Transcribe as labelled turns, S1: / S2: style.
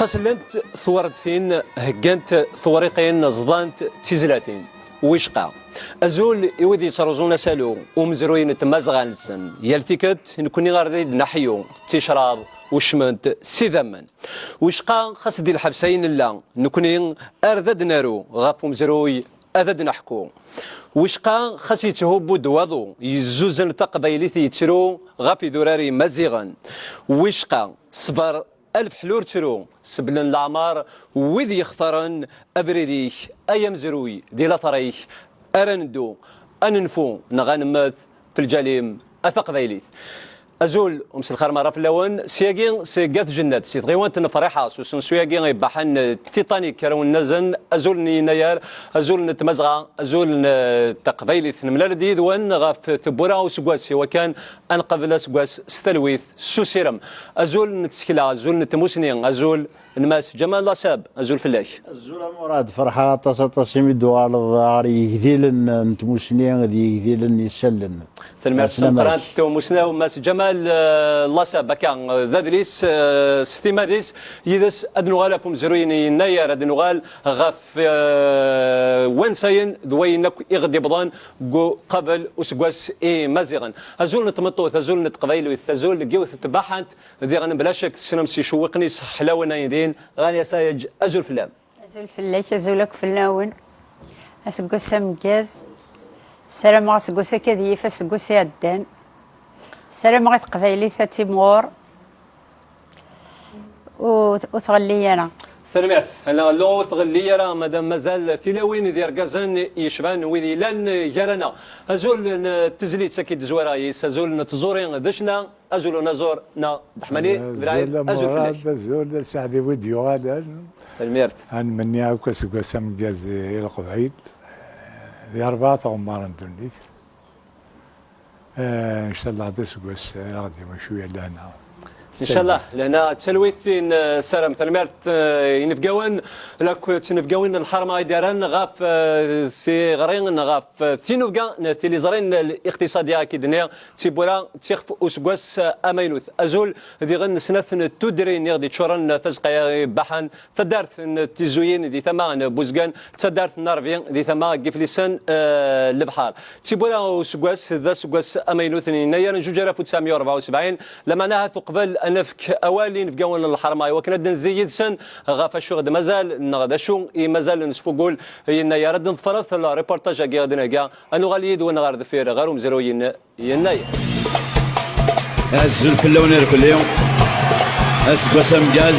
S1: خسلنت ثورت فين هكانت ثوريقين زضانت تيزلاتين ويشقى ازول يودي يترزونا سالو ومزروين تمازغان السن يالتيكت نكوني غارديد نحيو تيشراب وشمنت سيذمن ويشقى خاص ديال الحبسين لا نكوني اردد نارو غافو مزروي اذد نحكو ويشقى خاص يتهبو دوادو يزوزن تقبيليث يترو غافي دراري مزيغن ويشقى صبر ألف حلور ترو سبلن العمار وذي يختارن أبريديك أيام زروي ديلا طريق أرندو أننفو نغانمات في الجليم أثق بيليث أزول أمس الخير مرة في اللون سياقين سيقات جنات سيتغيوان تنفريحة سوسن سياقين يبحن تيتانيك كرون نزن أزول نينيار أزول نتمزغة أزول تقبيلي ثنملال ديد وان غاف ثبورا وسقواس وكان أنقبل سقواس ستلويث سوسيرم أزول نتسكلا أزول نتموسنين أزول نماس جمال لاساب أزول فلاش
S2: أزول مراد فرحة تصمي دوار الضاري يذيلن نتموسنين يذيلن يسلن
S1: ثلمات سنقرات ومسنا وماس جمال لاساب كان ذادليس ستيماديس يدس أدنغال فم زروين يناير أدنغال غاف وانساين دوينك إغدي بضان قبل وسقواس إي مازيغن أزول نتمطوث أزول نتقبيلو أزول جيوث تباحت ذي غن بلا شك سنمسي شوقني حلاونا يدين غاني سايج أزول فلام
S3: أزول فلاش أزولك فلاون أسقوسا مجاز سلام غاسقوسا كذيف أسقوسا عدان سلام غا تقبايلي ثاتي مغور وتغلي أنا
S1: ثلمات أنا لو تغلي راه مادام مازال تلاوين ديال كازان يشبان ويدي لان جارنا أزول تزلي تسكيد زورايس أزول نتزورين دشنا أزول نزور نا دحماني برايد أزول فلاش
S4: أزول سعدي وديو هذا
S1: ثلمات
S4: أنا مني أوكا سقوسا مجاز القبعيد ذي أربعة عمار ندونيت إن شاء الله هذا سقوس غادي شوية لهنا
S1: ان شاء الله لهنا تسلويت سلام ثلمات ينفقاون لك تنفقاون الحرمه دارن غاف سي غرين غاف تينوفقا تيلي زرين الاقتصاديه كيدنيا تيبولا تيخف اسكواس امينوث ازول ذي غن سنث تدرين يغدي تشورن تزقي بحن تدارت تيزوين دي ثما بوزقان تدارت نارفين دي ثما قفلسان البحر تيبولا اسكواس ذا اسكواس امينوث نير جوج 1974 لما نهى قبل أنفك أوالي نفقاون الحرماي وكنا نزيد سن غاف الشغل مازال نغدا شو مازال نسفو قول إن يرد نفرث الريبورتاج كي غادي نلقى أنو غاليد وين غارد فير غارو مزروين يناير
S5: الزول كلونير كل يوم اسقسم جاز